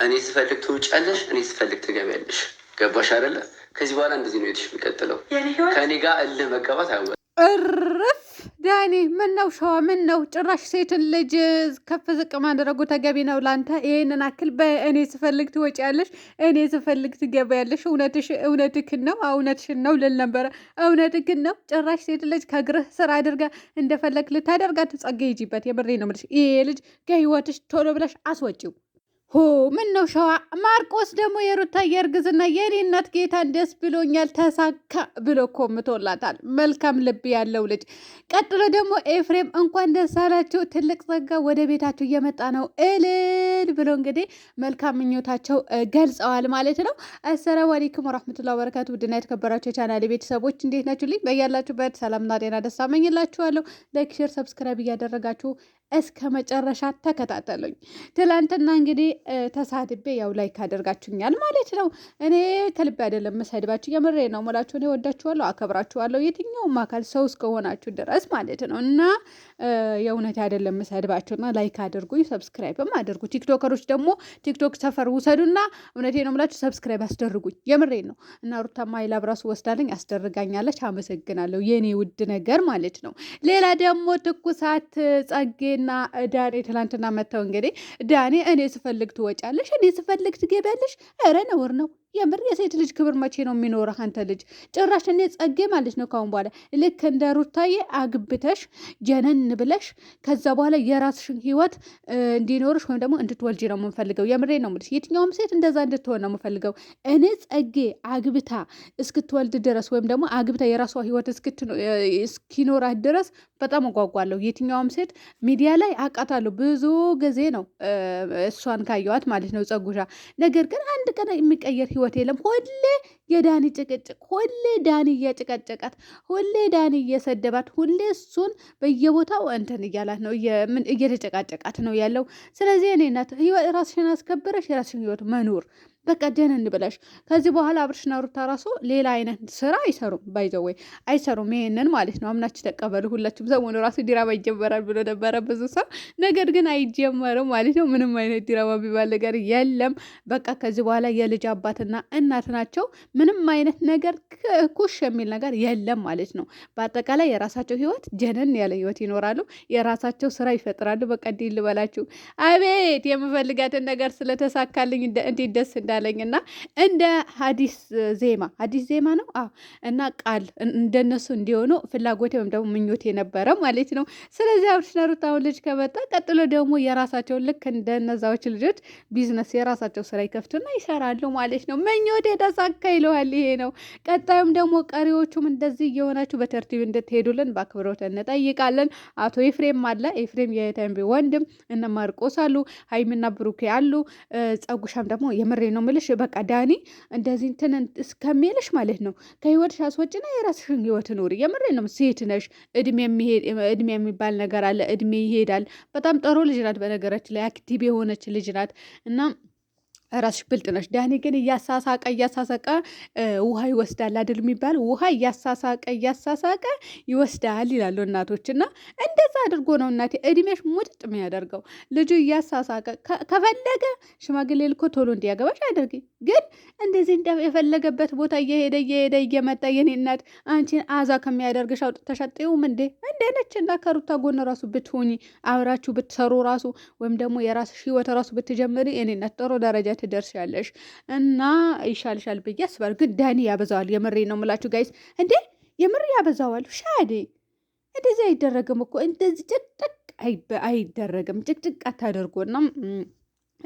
እኔ ስፈልግ ትውጫለሽ፣ እኔ ስፈልግ ትገቢያለሽ። ገባሽ አይደለ? ከዚህ በኋላ እንደዚህ ነው የትሽ የሚቀጥለው። ከኔ ጋር እልህ መጋባት አይወ እርፍ ዳኒ፣ ምን ነው ሸዋ፣ ምን ነው ጭራሽ ሴትን ልጅ ከፍ ዝቅ ማድረጉ ተገቢ ነው ላንተ? ይሄንን አክል በእኔ ስፈልግ ትወጪያለሽ፣ እኔ ስፈልግ ትገቢያለሽ። እውነትህን ነው፣ እውነትሽን ነው ልል ነበረ። እውነትህን ነው። ጭራሽ ሴት ልጅ ከእግርህ ስር አድርጋ እንደፈለግ ልታደርጋት። ጸጋ ሂጂበት። የምሬ ነው የምልሽ። ይሄ ልጅ ከህይወትሽ ቶሎ ብለሽ አስወጪው። ሆ ምን ነው ሸዋ። ማርቆስ ደግሞ የሩታ የእርግዝና የኔ እናት ጌታን ደስ ብሎኛል ተሳካ ብሎ ኮምቶላታል። መልካም ልብ ያለው ልጅ። ቀጥሎ ደግሞ ኤፍሬም እንኳን ደስ አላቸው፣ ትልቅ ጸጋ ወደ ቤታቸው እየመጣ ነው እልል ብሎ እንግዲህ መልካም ምኞታቸው ገልጸዋል ማለት ነው። አሰላሙ አለይኩም ወራህመቱላሂ ወበረካቱ። ውድና የተከበራቸው ቻናል ቤተሰቦች እንዴት ናችሁ? ልኝ በያላችሁበት ሰላምና ጤና ደስታ መኝላችኋለሁ። ላይክ፣ ሼር፣ ሰብስክራይብ እያደረጋችሁ እስከ መጨረሻ ተከታተሉኝ። ትላንትና እንግዲህ ተሳድቤ ያው ላይክ አደርጋችሁኛል ማለት ነው። እኔ ከልቤ አይደለም መሳድባችሁ፣ የምሬ ነው ሞላችሁ። እኔ ወዳችኋለሁ፣ አከብራችኋለሁ የትኛውም አካል ሰው እስከሆናችሁ ድረስ ማለት ነው። እና የእውነት አይደለም መሳድባችሁና ላይክ አድርጉኝ፣ ሰብስክራይብም አድርጉ። ቲክቶከሮች ደግሞ ቲክቶክ ሰፈር ውሰዱና እውነቴ ነው ምላችሁ ሰብስክራይብ አስደርጉኝ፣ የምሬ ነው። እና ሩታማ ይላብ ራሱ ወስዳልኝ አስደርጋኛለች። አመሰግናለሁ የኔ ውድ ነገር ማለት ነው። ሌላ ደግሞ ትኩሳት ጸጌ እና ዳኔ ትላንትና መጥተው እንግዲህ ዳኔ እኔ ስፈልግ ትወጫለሽ፣ እኔ ስፈልግ ትገቢያለሽ። ኧረ ነውር ነው የምር። የሴት ልጅ ክብር መቼ ነው የሚኖረህ አንተ ልጅ? ጭራሽ እኔ ጸጌ ማለት ነው ካሁን በኋላ ልክ እንደ ሩታዬ አግብተሽ ጀነን ብለሽ ከዛ በኋላ የራስሽን ህይወት እንዲኖርሽ ወይም ደግሞ እንድትወልጂ ነው የምንፈልገው። የምሬ ነው የምልሽ። የትኛውም ሴት እንደዛ እንድትሆን ነው የምፈልገው። እኔ ጸጌ አግብታ እስክትወልድ ድረስ ወይም ደግሞ አግብታ የራሷ ህይወት እስኪኖራት ድረስ በጣም እጓጓለሁ። የትኛውም ሴት ሚዲያ ላይ አውቃታለሁ፣ ብዙ ጊዜ ነው እሷን ካየዋት ማለት ነው ጸጉሻ። ነገር ግን አንድ ቀን የሚቀየር ህይወት የለም። ሁሌ የዳኒ ጭቅጭቅ፣ ሁሌ ዳኒ እየጨቀጨቃት፣ ሁሌ ዳኒ እየሰደባት፣ ሁሌ እሱን በየቦታው እንትን እያላት ነው፣ እየተጨቃጨቃት ነው ያለው። ስለዚህ እኔ እናት ራስሽን አስከብረሽ የራስሽን ህይወት መኖር በቃ ደህንን ብለሽ ከዚህ በኋላ አብርሽና ሩታ ራሱ ሌላ አይነት ስራ አይሰሩም። ባይዘወይ አይሰሩም። ይሄንን ማለት ነው አምናችሁ ተቀበሉ። ሁላችሁም ሰሞኑ ራሱ ዲራማ ይጀመራል ብሎ ነበረ ብዙ ሰው፣ ነገር ግን አይጀመርም ማለት ነው። ምንም አይነት ዲራማ ቢባል ነገር የለም። በቃ ከዚህ በኋላ የልጅ አባትና እናት ናቸው። ምንም አይነት ነገር ኩሽ የሚል ነገር የለም ማለት ነው። በአጠቃላይ የራሳቸው ህይወት ጀነን ያለ ህይወት ይኖራሉ። የራሳቸው ስራ ይፈጥራሉ። በቃ እንዲህ ልበላችሁ፣ አቤት የምፈልጋትን ነገር ስለተሳካልኝ እንዴት ደስ እንዳለኝና እንደ ሀዲስ ዜማ ነው እና ቃል እንደነሱ እንዲሆኑ ፍላጎቴ ወይም ደግሞ ምኞቴ ነበረ ማለት ነው። ስለዚህ አብርሽና ሩታ አሁን ልጅ ከመጣ ቀጥሎ ደግሞ የራሳቸውን ልክ እንደነዛዎች ልጆች ቢዝነስ የራሳቸው ስራ ይከፍቱና ይሰራሉ ማለት ነው። ምኞቴ ተሳካ ይለዋል። ይሄ ነው። ቀጣዩም ደግሞ ቀሪዎቹም እንደዚህ እየሆናችሁ በተርቲብ እንድትሄዱልን በአክብሮት እንጠይቃለን። አቶ ኤፍሬም አለ። ኤፍሬም የተንቢ ወንድም እነ ማርቆስ አሉ፣ ሀይሚና ብሩኬ አሉ። ጸጉሻም ደግሞ የምሬ ነው ምልሽ በቃ ዳኒ እንደዚህ እንትን እስከሚልሽ ማለት ነው ከህይወትሽ አስወጭና የራስሽን ህይወት ኑሪ። የምሬ ነው። ሴት ነሽ። እድሜ የሚባል ነገር አለ። እድሜ ይሄዳል። በጣም ጥሩ ልጅ ናት። በነገራችን ላይ አክቲቭ የሆነች ልጅ ናት እና ራስሽ ብልጥ ነሽ። ዳኒ ግን እያሳሳቀ ውሃ ይወስዳል አይደል የሚባል? ውሃ እያሳሳቀ ይወስዳል ይላሉ እናቶች። እና እንደዛ አድርጎ ነው እናቴ እድሜሽ ሙጥጥ የሚያደርገው። ልጁ እያሳሳቀ ከፈለገ ሽማግሌ ልኮ ቶሎ እንዲያገባሽ አድርጊ። ግን እንደዚህ የፈለገበት ቦታ እየሄደ እየመጣ የኔ እናት አንቺን አዛ ከሚያደርግሽ አውጥተሽ አጥይውም እንዴ? ነች እና ከሩታ ጎን ራሱ ብትሆኚ አብራችሁ ብትሰሩ ራሱ ወይም ደግሞ የራስሽ ህይወት ራሱ ብትጀምሪ እኔ እናት ጥሩ ደረጃ ትደርሻለሽ እና ይሻልሻል ብዬ አስባለሁ። ግን ዳኒ ያበዛዋል። የምሬ ነው የምላችሁ ጋይስ። እንዴ የምር ያበዛዋል። ሻዴ እንደዚህ አይደረግም እኮ እንደዚህ ጭቅጭቅ አይደረግም። ጭቅጭቅ አታደርጎና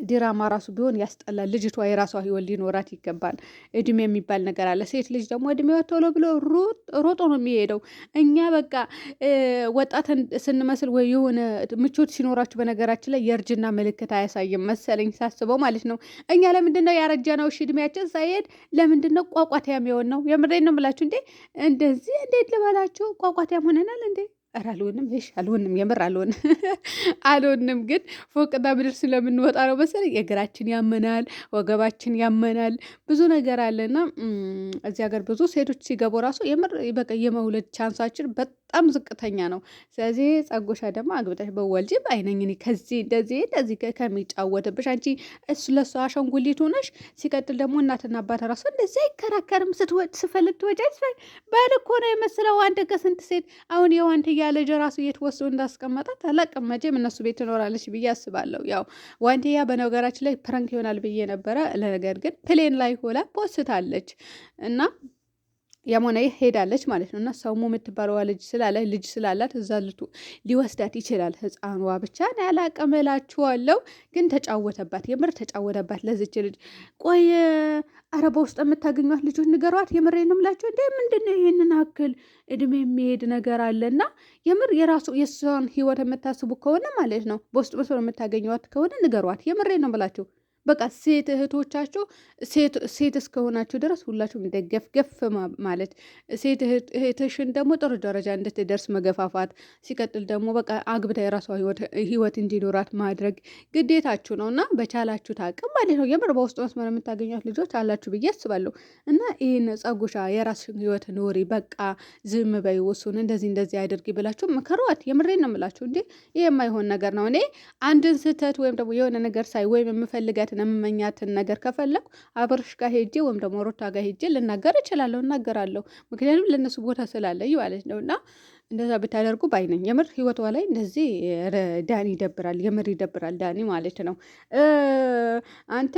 ዲራማ ራሱ ቢሆን ያስጠላል። ልጅቷ የራሷ ህይወት ሊኖራት ይገባል። እድሜ የሚባል ነገር አለ። ሴት ልጅ ደግሞ እድሜዋ ቶሎ ብሎ ሮጦ ነው የሚሄደው። እኛ በቃ ወጣትን ስንመስል ወይ የሆነ ምቾት ሲኖራችሁ፣ በነገራችን ላይ የእርጅና ምልክት አያሳይም መሰለኝ ሳስበው ማለት ነው። እኛ ለምንድነው ያረጀነው? እድሜያችን ሳይሄድ ለምንድነው ቋቋትያም የሆን ነው? የምሬን ነው የምላችሁ። እንዴ እንደዚህ እንዴት ልበላችሁ? ቋቋትያም ሆነናል እንዴ? ኧረ አልሆንም። አልሆንም። የምር አልሆንም። ግን ፎቅና ምድር ስለምንወጣ ነው መሰለኝ እግራችን ያመናል፣ ወገባችን ያመናል፣ ብዙ ነገር አለና እዚህ ሀገር ብዙ ሴቶች ሲገቡ ራሱ የምር በቃ የመውለድ ቻንሳችን በጣም ዝቅተኛ ነው። ስለዚህ ጸጉሻ ደግሞ አግብተሽ በወልጅ ባይነኝ ከዚህ እንደዚህ ከሚጫወትብሽ አንቺ ለሱ አሻንጉሊት ሆነሽ። ሲቀጥል ደግሞ እናትና አባት ራሱ እንደዚህ አይከራከርም። ስፈልግ ትወጫች ባል እኮ ነው የመሰለው። አንድ ከስንት ሴት አሁን የዋንትያ ልጅ ራሱ የት ወስዶ እንዳስቀመጣት አላቅም። መቼም እነሱ ቤት ትኖራለች ብዬ አስባለሁ። ያው ዋንትያ በነገራችን ላይ ፕራንክ ይሆናል ብዬ ነበረ። ነገር ግን ፕሌን ላይ ሆላ ፖስታለች እና የሞነ ሄዳለች ማለት ነው። እና ሰሙ የምትባለዋ ልጅ ስላላት እዛ ሊወስዳት ይችላል። ህፃኗ ብቻ ያላቅም እላችኋለሁ። ግን ተጫወተባት፣ የምር ተጫወተባት ለዚች ልጅ። ቆይ አረ በውስጥ የምታገኟት ልጆች ንገሯት። የምር ነው የምላቸው። እንደ ምንድን ነው ይህንን አክል እድሜ የሚሄድ ነገር አለና የምር የእሷን ህይወት የምታስቡ ከሆነ ማለት ነው በውስጥ መስሎ የምታገኟት ከሆነ ንገሯት። የምሬ ነው ብላችሁ በቃ ሴት እህቶቻችሁ ሴት እስከሆናችሁ ድረስ ሁላችሁም ገፍ ማለት ሴት እህትሽን ደግሞ ጥሩ ደረጃ እንድትደርስ መገፋፋት። ሲቀጥል ደግሞ በቃ አግብታ የራሷ ህይወት እንዲኖራት ማድረግ ግዴታችሁ ነው እና በቻላችሁ ታቅም ማለት ነው። የምር በውስጥ መስመር የምታገኟት ልጆች አላችሁ ብዬ አስባለሁ። እና ይህን ጸጉሻ የራስሽን ህይወት ኖሪ፣ በቃ ዝም በይ፣ ውሱን እንደዚህ አድርጊ ብላችሁ ምከሯት። የምሬን ነው የምላችሁ። እንዴ ይህ የማይሆን ነገር ነው። እኔ አንድን ስህተት ወይም ደግሞ የሆነ ነገር ሳይ ወይም የምፈልጋት የምመኛትን ነገር ከፈለኩ አብርሽ ጋር ሄጄ ወይም ደግሞ ሩታ ጋር ሄጄ ልናገር እችላለሁ፣ እናገራለሁ። ምክንያቱም ለእነሱ ቦታ ስላለኝ ማለት ነው። እና እንደዛ ብታደርጉ ባይነኝ። የምር ህይወቷ ላይ እንደዚህ ዳኒ ይደብራል፣ የምር ይደብራል ዳኒ ማለት ነው። አንተ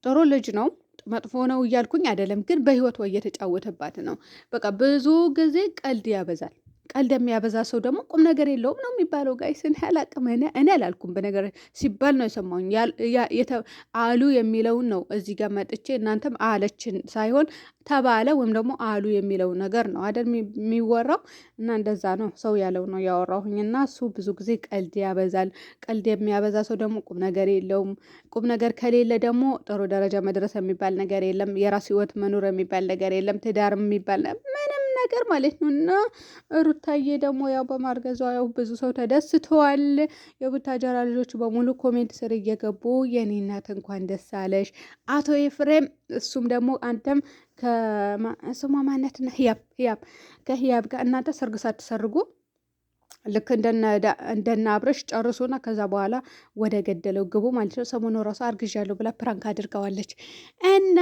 ጥሩ ልጅ ነው መጥፎ ነው እያልኩኝ አይደለም፣ ግን በህይወቷ እየተጫወተባት ነው። በቃ ብዙ ጊዜ ቀልድ ያበዛል። ቀልድ የሚያበዛ ሰው ደግሞ ቁም ነገር የለውም ነው የሚባለው። ጋይስ እኔ አላቅም፣ እኔ አላልኩም። በነገር ሲባል ነው የሰማሁኝ። አሉ የሚለውን ነው እዚህ ጋር መጥቼ እናንተም አለችን ሳይሆን ተባለ ወይም ደግሞ አሉ የሚለው ነገር ነው አይደል የሚወራው። እና እንደዛ ነው ሰው ያለው ነው ያወራሁኝ። እና እሱ ብዙ ጊዜ ቀልድ ያበዛል። ቀልድ የሚያበዛ ሰው ደግሞ ቁም ነገር የለውም። ቁም ነገር ከሌለ ደግሞ ጥሩ ደረጃ መድረስ የሚባል ነገር የለም። የራስ ህይወት መኖር የሚባል ነገር የለም። ትዳር የሚባል ምንም ነገር ማለት ነው። እና ሩታዬ ደግሞ ያው በማርገዟ ያው ብዙ ሰው ተደስተዋል። የቡታጀራ ልጆች በሙሉ ኮሜንት ስር እየገቡ የኔ እናት እንኳን ደስ አለሽ አቶ ኤፍሬም፣ እሱም ደግሞ አንተም ከስሟ ማነትና ህያብ ከህያብ ጋር እናንተ ሰርግ ሳትሰርጉ ልክ እንደና አብረሽ ጨርሶና ከዛ በኋላ ወደ ገደለው ግቡ ማለት ነው። ሰሞኑ ራሱ አርግዣለሁ ብላ ፕራንክ አድርገዋለች እና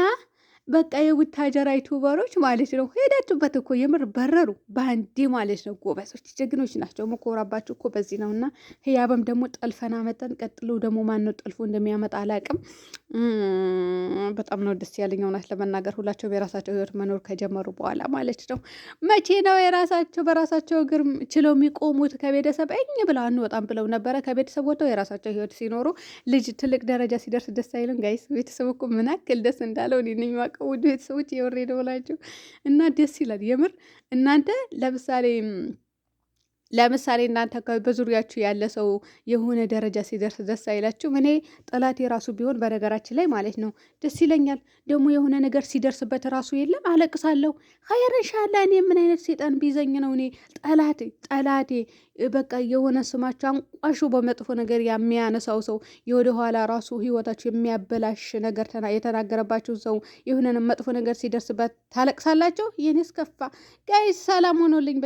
በቃ የቡታጀራ ዩቱበሮች ማለት ነው ሄዳችሁበት እኮ የምር በረሩ በአንዴ ማለት ነው። ጎበሶች ጀግኖች ናቸው። መኮራባችሁ እኮ በዚህ ነው። እና ህያብም ደግሞ ጠልፈና መጠን ቀጥሎ ደግሞ ማነው ጠልፎ እንደሚያመጣ አላቅም። በጣም ነው ደስ ያለኝ እውነት ለመናገር ሁላቸው የራሳቸው ህይወት መኖር ከጀመሩ በኋላ ማለት ነው። መቼ ነው በራሳቸው እግር ችለው የሚቆሙት? ከቤተሰብ ብለው አንወጣም ብለው ነበረ። ከቤተሰብ ወጥተው የራሳቸው ህይወት ሲኖሩ ልጅ ትልቅ ደረጃ ሲደርስ ደስ አይልም? ጋይስ ቤተሰብ እኮ ምን ያክል ደስ እንዳለው እኔ ነኝ የማውቀው። ውድ ቤተሰቦች የወሬ ደውላችሁ እና ደስ ይላል የምር። እናንተ ለምሳሌ እናንተ በዙሪያችሁ ያለ ሰው የሆነ ደረጃ ሲደርስ ደስ አይላችሁም? እኔ ጠላት የራሱ ቢሆን በነገራችን ላይ ማለት ነው ደስ ይለኛል። ደግሞ የሆነ ነገር ሲደርስበት ራሱ የለም አለቅሳለሁ። ኸይረሻላ እኔ ምን አይነት ሴጣን ቢዘኝ ነው እኔ ጠላቴ በቃ የሆነ ስማቸው አንቋሹ በመጥፎ ነገር የሚያነሳው ሰው የወደ ኋላ ራሱ ህይወታችሁ የሚያበላሽ ነገር የተናገረባችሁ ሰው የሆነ መጥፎ ነገር ሲደርስበት ታለቅሳላችሁ። ይህን ስከፋ ጋይስ ሰላም ሆኖልኝ